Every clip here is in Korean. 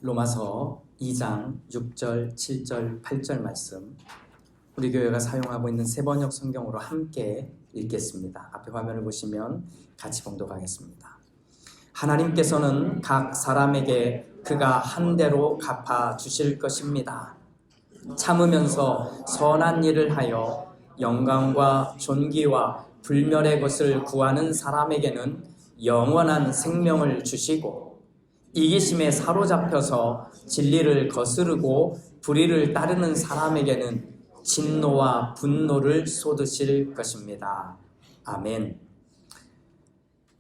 로마서 2장 6절, 7절, 8절 말씀, 우리 교회가 사용하고 있는 세번역 성경으로 함께 읽겠습니다. 앞에 화면을 보시면 같이 봉독하겠습니다. 하나님께서는 각 사람에게 그가 한 대로 갚아 주실 것입니다. 참으면서 선한 일을 하여 영광과 존귀와 불멸의 것을 구하는 사람에게는 영원한 생명을 주시고, 이기심에 사로잡혀서 진리를 거스르고 불의를 따르는 사람에게는 진노와 분노를 쏟으실 것입니다. 아멘.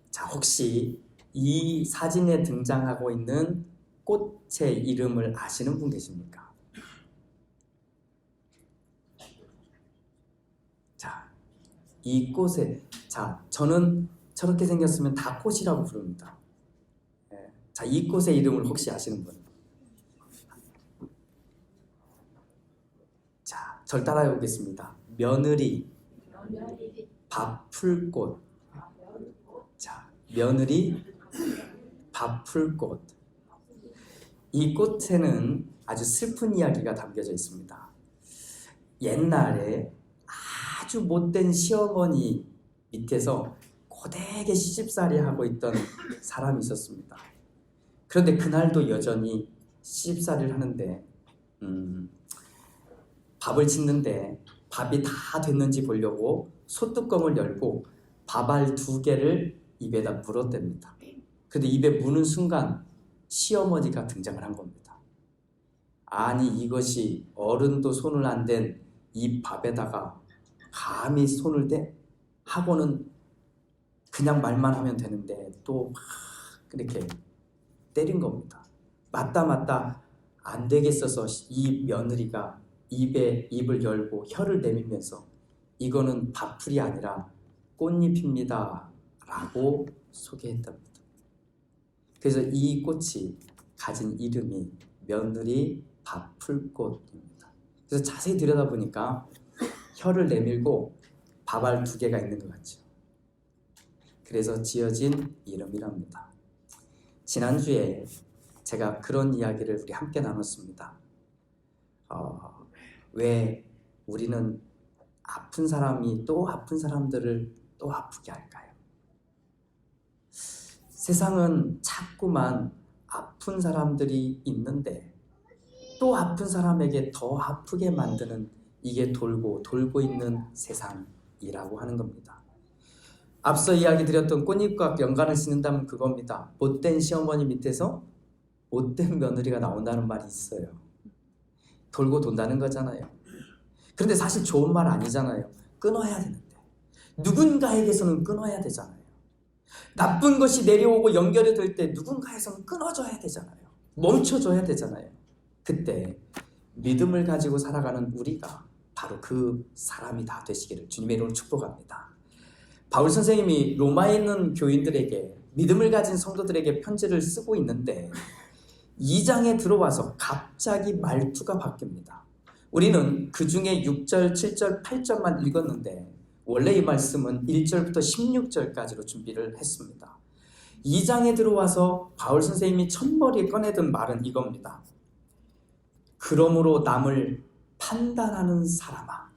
자, 혹시 이 사진에 등장하고 있는 꽃의 이름을 아시는 분 계십니까? 자, 이 꽃에, 저는 저렇게 생겼으면 다 꽃이라고 부릅니다. 자, 이 꽃의 이름을 혹시 아시는 분? 자, 절 따라해 보겠습니다. 며느리, 밥풀꽃. 자, 며느리, 밥풀꽃. 이 꽃에는 아주 슬픈 이야기가 담겨져 있습니다. 옛날에 아주 못된 시어머니 밑에서 고되게 시집살이 하고 있던 사람이 있었습니다. 그런데 그날도 여전히 시집살이를 하는데 밥을 짓는데 밥이 다 됐는지 보려고 소뚜껑을 열고 밥알 2개를 입에다 물었답니다. 그런데 입에 무는 순간 시어머니가 등장을 한 겁니다. 아니, 이것이 어른도 손을 안 댄 이 밥에다가 감히 손을 대? 하고는 그냥 말만 하면 되는데 또 막 이렇게 때린 겁니다. 맞다 안 되겠어서 이 며느리가 입을 열고 혀를 내밀면서 이거는 밥풀이 아니라 꽃잎입니다 라고 소개했답니다. 그래서 이 꽃이 가진 이름이 며느리 밥풀꽃입니다. 그래서 자세히 들여다보니까 혀를 내밀고 밥알 2개가 있는 것 같죠. 그래서 지어진 이름이랍니다. 지난주에 제가 그런 이야기를 우리 함께 나눴습니다. 왜 우리는 아픈 사람이 또 아픈 사람들을 또 아프게 할까요? 세상은 자꾸만 아픈 사람들이 있는데 또 아픈 사람에게 더 아프게 만드는, 이게 돌고 있는 세상이라고 하는 겁니다. 앞서 이야기 드렸던 꽃잎과 연관을 짓는다면 그겁니다. 못된 시어머니 밑에서 못된 며느리가 나온다는 말이 있어요. 돌고 돈다는 거잖아요. 그런데 사실 좋은 말 아니잖아요. 끊어야 되는데. 누군가에게서는 끊어야 되잖아요. 나쁜 것이 내려오고 연결이 될 때 누군가에서는 끊어줘야 되잖아요. 멈춰줘야 되잖아요. 그때 믿음을 가지고 살아가는 우리가 바로 그 사람이 다 되시기를 주님의 이름으로 축복합니다. 바울 선생님이 로마에 있는 교인들에게, 믿음을 가진 성도들에게 편지를 쓰고 있는데 2장에 들어와서 갑자기 말투가 바뀝니다. 우리는 그 중에 6절, 7절, 8절만 읽었는데 원래 이 말씀은 1절부터 16절까지로 준비를 했습니다. 2장에 들어와서 바울 선생님이 첫머리에 꺼내든 말은 이겁니다. 그러므로 남을 판단하는 사람아,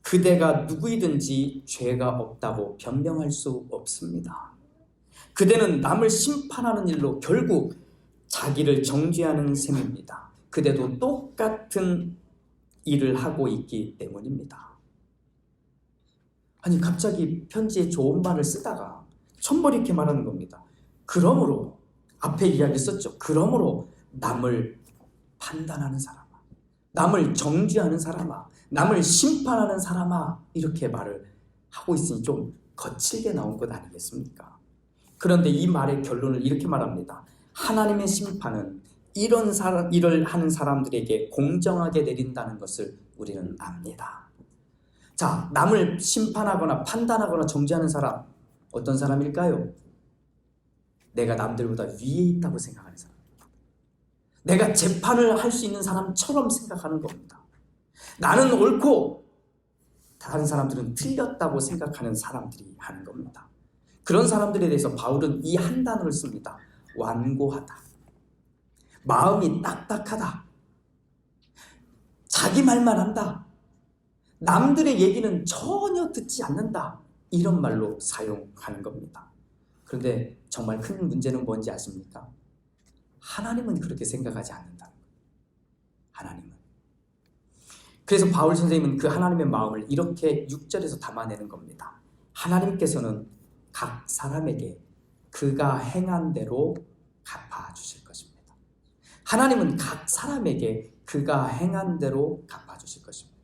그대가 누구이든지 죄가 없다고 변명할 수 없습니다. 그대는 남을 심판하는 일로 결국 자기를 정죄하는 셈입니다. 그대도 똑같은 일을 하고 있기 때문입니다. 아니, 갑자기 편지에 좋은 말을 쓰다가 첫머리 이렇게 말하는 겁니다. 그러므로, 앞에 이야기 썼죠. 그러므로 남을 판단하는 사람아, 남을 정죄하는 사람아, 남을 심판하는 사람아, 이렇게 말을 하고 있으니 좀 거칠게 나온 것 아니겠습니까? 그런데 이 말의 결론을 이렇게 말합니다. 하나님의 심판은 이런 일을 하는 사람들에게 공정하게 내린다는 것을 우리는 압니다. 자, 남을 심판하거나 판단하거나 정죄하는 사람, 어떤 사람일까요? 내가 남들보다 위에 있다고 생각하는 사람, 내가 재판을 할 수 있는 사람처럼 생각하는 겁니다. 나는 옳고 다른 사람들은 틀렸다고 생각하는 사람들이 하는 겁니다. 그런 사람들에 대해서 바울은 이 한 단어를 씁니다. 완고하다. 마음이 딱딱하다, 자기 말만 한다, 남들의 얘기는 전혀 듣지 않는다, 이런 말로 사용하는 겁니다. 그런데 정말 큰 문제는 뭔지 아십니까? 하나님은 그렇게 생각하지 않는다는 거예요. 하나님은. 그래서 바울 선생님은 그 하나님의 마음을 이렇게 6절에서 담아내는 겁니다. 하나님께서는 각 사람에게 그가 행한 대로 갚아주실 것입니다. 하나님은 각 사람에게 그가 행한 대로 갚아주실 것입니다.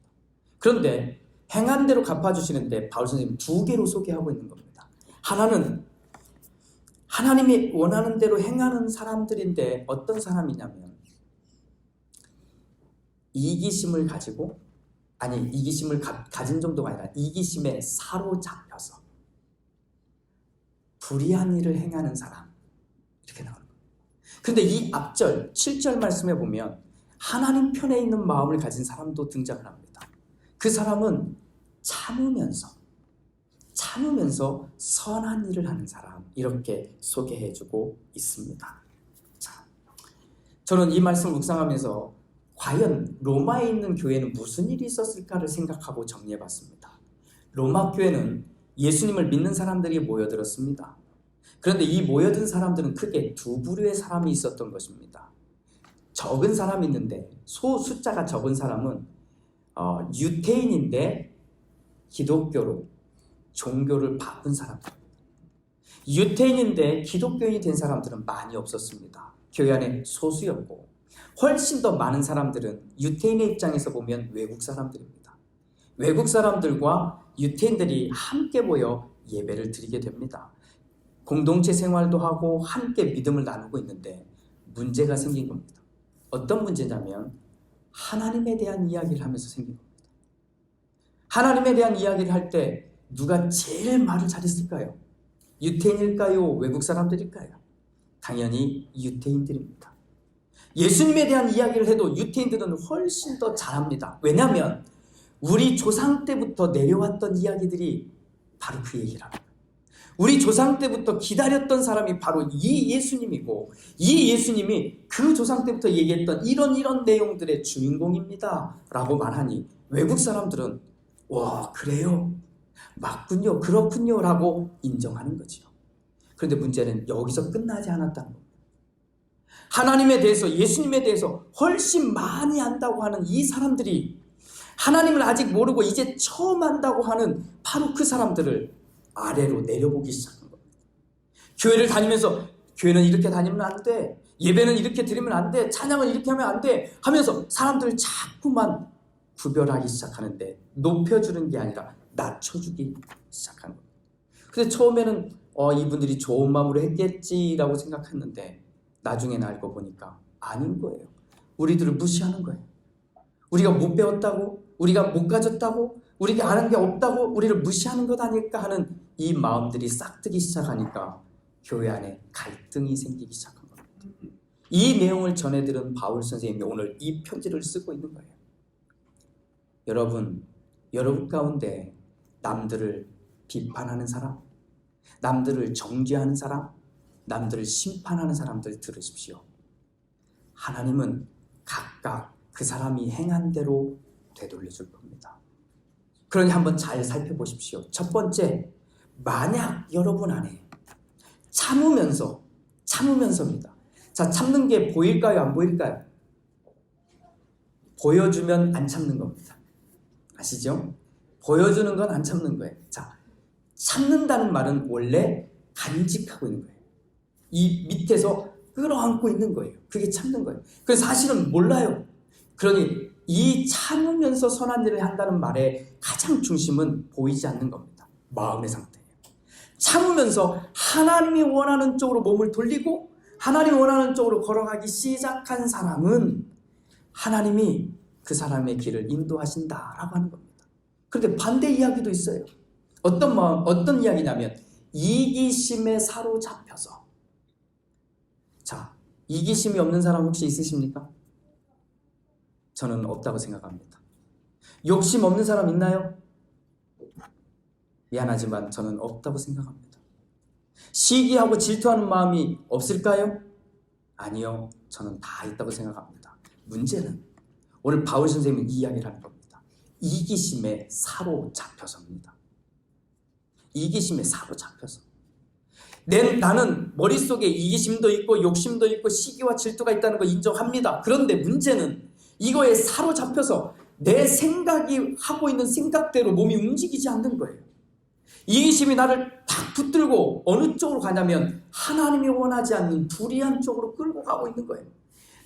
그런데 행한 대로 갚아주시는데 바울 선생님은 두 개로 소개하고 있는 겁니다. 하나는 하나님이 원하는 대로 행하는 사람들인데 어떤 사람이냐면 이기심을 가지고, 아니 이기심을 가진 정도가 아니라 이기심에 사로잡혀서 불의한 일을 행하는 사람, 이렇게 나오는 거예요. 그런데 이 앞절 7절 말씀에 보면 하나님 편에 있는 마음을 가진 사람도 등장을 합니다. 그 사람은 참으면서 선한 일을 하는 사람, 이렇게 소개해주고 있습니다. 자, 저는 이 말씀을 묵상하면서 과연 로마에 있는 교회는 무슨 일이 있었을까를 생각하고 정리해봤습니다. 로마 교회는 예수님을 믿는 사람들이 모여들었습니다. 그런데 이 모여든 사람들은 크게 두 부류의 사람이 있었던 것입니다. 적은 사람이 있는데, 숫자가 적은 사람은 유태인인데 기독교로 종교를 바꾼 사람들, 유태인인데 기독교인이 된 사람들은 많이 없었습니다. 교회 안에 소수였고, 훨씬 더 많은 사람들은 유태인의 입장에서 보면 외국 사람들입니다. 외국 사람들과 유태인들이 함께 모여 예배를 드리게 됩니다. 공동체 생활도 하고 함께 믿음을 나누고 있는데 문제가 생긴 겁니다. 어떤 문제냐면 하나님에 대한 이야기를 하면서 생긴 겁니다. 하나님에 대한 이야기를 할 때 누가 제일 말을 잘했을까요? 유태인일까요? 외국 사람들일까요? 당연히 유태인들입니다. 예수님에 대한 이야기를 해도 유태인들은 훨씬 더 잘합니다. 왜냐하면 우리 조상 때부터 내려왔던 이야기들이 바로 그 얘기를 합니다. 우리 조상 때부터 기다렸던 사람이 바로 이 예수님이고, 이 예수님이 그 조상 때부터 얘기했던 이런 내용들의 주인공입니다 라고 말하니 외국 사람들은 와, 그래요? 맞군요, 그렇군요 라고 인정하는 거죠. 그런데 문제는 여기서 끝나지 않았다는 겁니다. 하나님에 대해서, 예수님에 대해서 훨씬 많이 안다고 하는 이 사람들이 하나님을 아직 모르고 이제 처음 안다고 하는 바로 그 사람들을 아래로 내려보기 시작한 겁니다. 교회를 다니면서 교회는 이렇게 다니면 안 돼, 예배는 이렇게 드리면 안 돼, 찬양은 이렇게 하면 안 돼 하면서 사람들을 자꾸만 구별하기 시작하는데 높여주는 게 아니라 낮춰주기 시작한 겁니다. 근데 처음에는 이분들이 좋은 마음으로 했겠지라고 생각했는데 나중에는 알고 보니까 아닌 거예요. 우리들을 무시하는 거예요. 우리가 못 배웠다고, 우리가 못 가졌다고, 우리가 아는 게 없다고 우리를 무시하는 것 아닐까 하는 이 마음들이 싹트기 시작하니까 교회 안에 갈등이 생기기 시작한 겁니다. 이 내용을 전해들은 바울 선생님이 오늘 이 편지를 쓰고 있는 거예요. 여러분 가운데 남들을 비판하는 사람, 남들을 정죄하는 사람, 남들을 심판하는 사람들 들으십시오. 하나님은 각각 그 사람이 행한 대로 되돌려줄 겁니다. 그러니 한번 잘 살펴보십시오. 첫 번째, 만약 여러분 안에 참으면서입니다. 자, 참는 게 보일까요? 안 보일까요? 보여주면 안 참는 겁니다. 아시죠? 보여주는 건 안 참는 거예요. 자, 참는다는 말은 원래 간직하고 있는 거예요. 이 밑에서 끌어안고 있는 거예요. 그게 참는 거예요. 그래서 사실은 몰라요. 그러니 이 참으면서 선한 일을 한다는 말의 가장 중심은 보이지 않는 겁니다. 마음의 상태예요. 참으면서 하나님이 원하는 쪽으로 몸을 돌리고 하나님이 원하는 쪽으로 걸어가기 시작한 사람은 하나님이 그 사람의 길을 인도하신다라고 하는 겁니다. 그런데 반대 이야기도 있어요. 어떤 이야기냐면 이기심에 사로잡혀서. 자, 이기심이 없는 사람 혹시 있으십니까? 저는 없다고 생각합니다. 욕심 없는 사람 있나요? 미안하지만 저는 없다고 생각합니다. 시기하고 질투하는 마음이 없을까요? 아니요, 저는 다 있다고 생각합니다. 문제는 오늘 바울 선생님은 이 이야기를 하는 겁니다. 이기심에 사로잡혀서입니다. 이기심에 사로잡혀서. 나는 머릿속에 이기심도 있고 욕심도 있고 시기와 질투가 있다는 거 인정합니다. 그런데 문제는 이거에 사로잡혀서 내 생각이 하고 있는 생각대로 몸이 움직이지 않는 거예요. 이기심이 나를 탁 붙들고 어느 쪽으로 가냐면 하나님이 원하지 않는 불의한 쪽으로 끌고 가고 있는 거예요.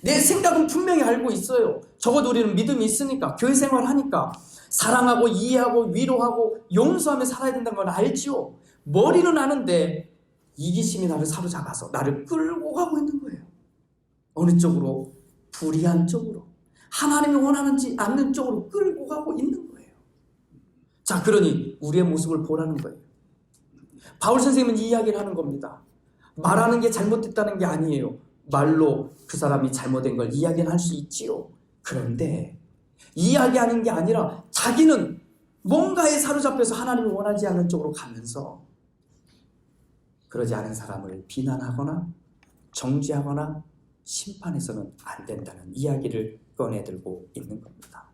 내 생각은 분명히 알고 있어요. 적어도 우리는 믿음이 있으니까, 교회 생활하니까 사랑하고 이해하고 위로하고 용서하며 살아야 된다는 건 알지요. 머리는 아는데 이기심이 나를 사로잡아서 나를 끌고 가고 있는 거예요. 어느 쪽으로? 불의한 쪽으로. 하나님이 원하는지 않는 쪽으로 끌고 가고 있는 거예요. 자, 그러니 우리의 모습을 보라는 거예요. 바울 선생님은 이 이야기를 하는 겁니다. 말하는 게 잘못됐다는 게 아니에요. 말로 그 사람이 잘못된 걸 이야기는 할 수 있지요. 그런데 이야기하는 게 아니라 자기는 뭔가에 사로잡혀서 하나님이 원하지 않는 쪽으로 가면서 그러지 않은 사람을 비난하거나 정죄하거나 심판해서는 안 된다는 이야기를 꺼내들고 있는 겁니다.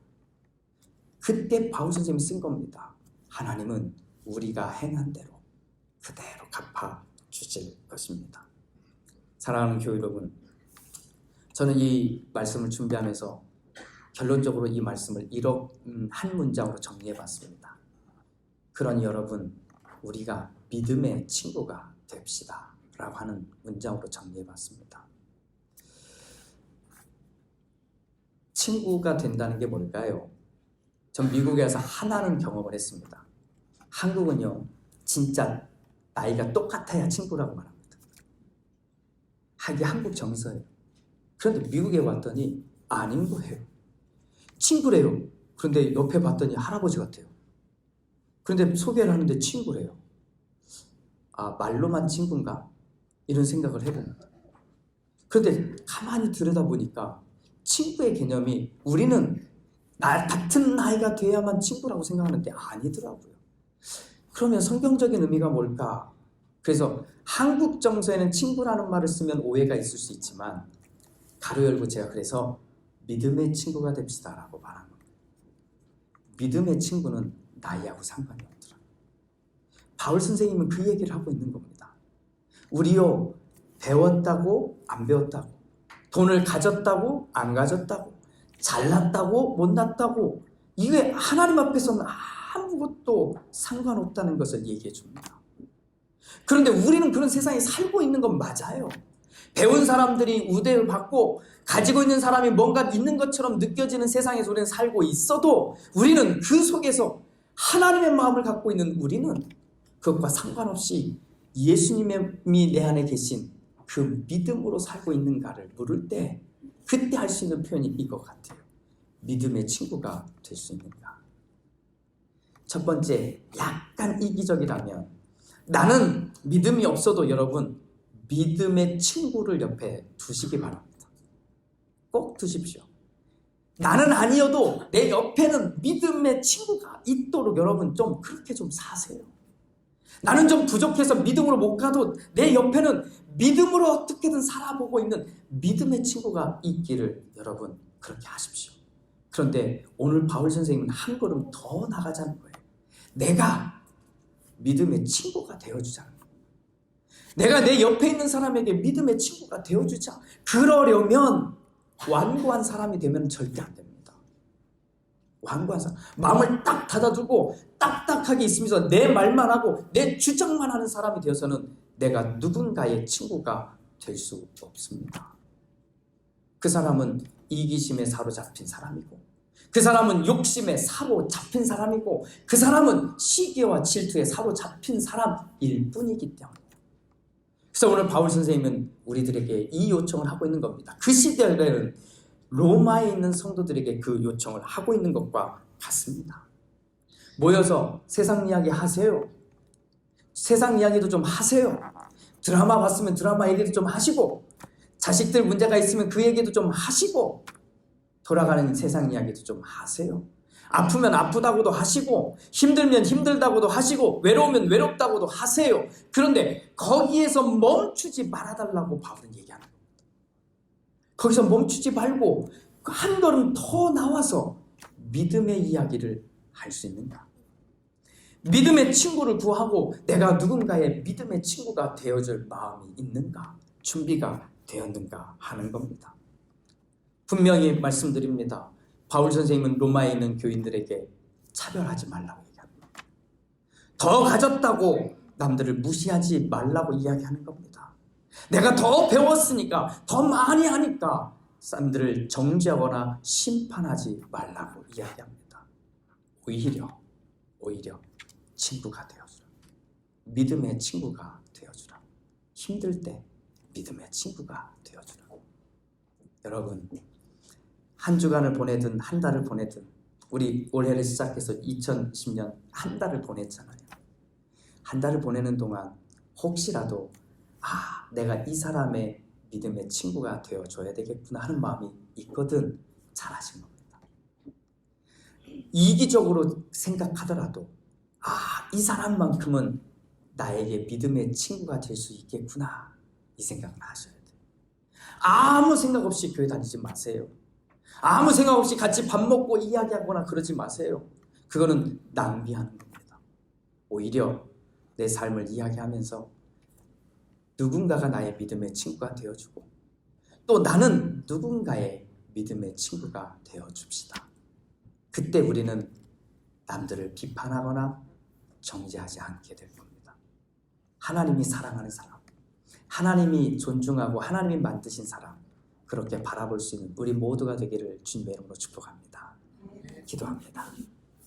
그때 바울 선생님이 쓴 겁니다. 하나님은 우리가 행한 대로 그대로 갚아주실 것입니다. 사랑하는 교회 여러분, 저는 이 말씀을 준비하면서 결론적으로 이 말씀을 한 문장으로 정리해봤습니다. 그러니 여러분, 우리가 믿음의 친구가 됩시다 라고 하는 문장으로 정리해봤습니다. 친구가 된다는 게 뭘까요? 전 미국에 와서 하나는 경험을 했습니다. 한국은요, 진짜 나이가 똑같아야 친구라고 말합니다. 이게 한국 정서예요. 그런데 미국에 왔더니 아닌 거예요. 친구래요. 그런데 옆에 봤더니 할아버지 같아요. 그런데 소개를 하는데 친구래요. 아, 말로만 친구인가? 이런 생각을 해봅니다. 그런데 가만히 들여다보니까 친구의 개념이 우리는 같은 나이가 돼야만 친구라고 생각하는데 아니더라고요. 그러면 성경적인 의미가 뭘까? 그래서 한국 정서에는 친구라는 말을 쓰면 오해가 있을 수 있지만 가로 열고 제가 그래서 믿음의 친구가 됩시다 라고 말한 겁니다. 믿음의 친구는 나이하고 상관이 없더라. 바울 선생님은 그 얘기를 하고 있는 겁니다. 우리요, 배웠다고 안 배웠다고, 돈을 가졌다고 안 가졌다고, 잘났다고 못났다고, 이게 하나님 앞에서는 아무것도 상관없다는 것을 얘기해 줍니다. 그런데 우리는 그런 세상에 살고 있는 건 맞아요. 배운 사람들이 우대를 받고 가지고 있는 사람이 뭔가 있는 것처럼 느껴지는 세상에서 우리는 살고 있어도 우리는 그 속에서 하나님의 마음을 갖고 있는 우리는 그것과 상관없이 예수님이 내 안에 계신 그 믿음으로 살고 있는가를 물을 때 그때 할 수 있는 표현이 이것 같아요. 믿음의 친구가 될 수 있는가. 첫 번째, 약간 이기적이라면 나는 믿음이 없어도 여러분 믿음의 친구를 옆에 두시기 바랍니다. 꼭 두십시오. 나는 아니어도 내 옆에는 믿음의 친구가 있도록 여러분 좀 그렇게 좀 사세요. 나는 좀 부족해서 믿음으로 못 가도 내 옆에는 믿음으로 어떻게든 살아보고 있는 믿음의 친구가 있기를 여러분 그렇게 하십시오. 그런데 오늘 바울 선생님은 한 걸음 더 나가자는 거예요. 내가 믿음의 친구가 되어주자는 거예요. 내가 내 옆에 있는 사람에게 믿음의 친구가 되어주자. 그러려면 완고한 사람이 되면 절대 안 됩니다. 완고한 사람. 마음을 딱 닫아두고 딱딱하게 있으면서 내 말만 하고 내 주장만 하는 사람이 되어서는 내가 누군가의 친구가 될 수 없습니다. 그 사람은 이기심에 사로잡힌 사람이고, 그 사람은 욕심에 사로잡힌 사람이고, 그 사람은 시기와 질투에 사로잡힌 사람일 뿐이기 때문입니다. 그래서 오늘 바울 선생님은 우리들에게 이 요청을 하고 있는 겁니다. 그 시대에는 로마에 있는 성도들에게 그 요청을 하고 있는 것과 같습니다. 모여서 세상 이야기 하세요. 세상 이야기도 좀 하세요. 드라마 봤으면 드라마 얘기도 좀 하시고, 자식들 문제가 있으면 그 얘기도 좀 하시고, 돌아가는 세상 이야기도 좀 하세요. 아프면 아프다고도 하시고, 힘들면 힘들다고도 하시고, 외로우면 외롭다고도 하세요. 그런데 거기에서 멈추지 말아달라고 바울은 얘기하는 겁니다. 거기서 멈추지 말고 한 걸음 더 나와서 믿음의 이야기를 할 수 있는가? 믿음의 친구를 구하고 내가 누군가의 믿음의 친구가 되어줄 마음이 있는가? 준비가 되었는가 하는 겁니다. 분명히 말씀드립니다. 바울 선생님은 로마에 있는 교인들에게 차별하지 말라고 얘기합니다. 더 가졌다고 남들을 무시하지 말라고 이야기하는 겁니다. 내가 더 배웠으니까, 더 많이 하니까 사람들을 정죄하거나 심판하지 말라고 이야기합니다. 오히려 친구가 되어주라. 믿음의 친구가 되어주라. 힘들 때 믿음의 친구가 되어주라. 여러분, 한 주간을 보내든 한 달을 보내든 우리 올해를 시작해서 2010년 한 달을 보냈잖아요. 한 달을 보내는 동안 혹시라도 내가 이 사람의 믿음의 친구가 되어줘야 되겠구나 하는 마음이 있거든 잘하신 겁니다. 이기적으로 생각하더라도 이 사람만큼은 나에게 믿음의 친구가 될 수 있겠구나 이 생각을 하셔야 돼요. 아무 생각 없이 교회 다니지 마세요. 아무 생각 없이 같이 밥 먹고 이야기하거나 그러지 마세요. 그거는 낭비하는 겁니다. 오히려 내 삶을 이야기하면서 누군가가 나의 믿음의 친구가 되어주고 또 나는 누군가의 믿음의 친구가 되어줍시다. 그때 우리는 남들을 비판하거나 정죄하지 않게 될 겁니다. 하나님이 사랑하는 사람, 하나님이 존중하고 하나님이 만드신 사람, 그렇게 바라볼 수 있는 우리 모두가 되기를 주님의 이름으로 축복합니다. 기도합니다.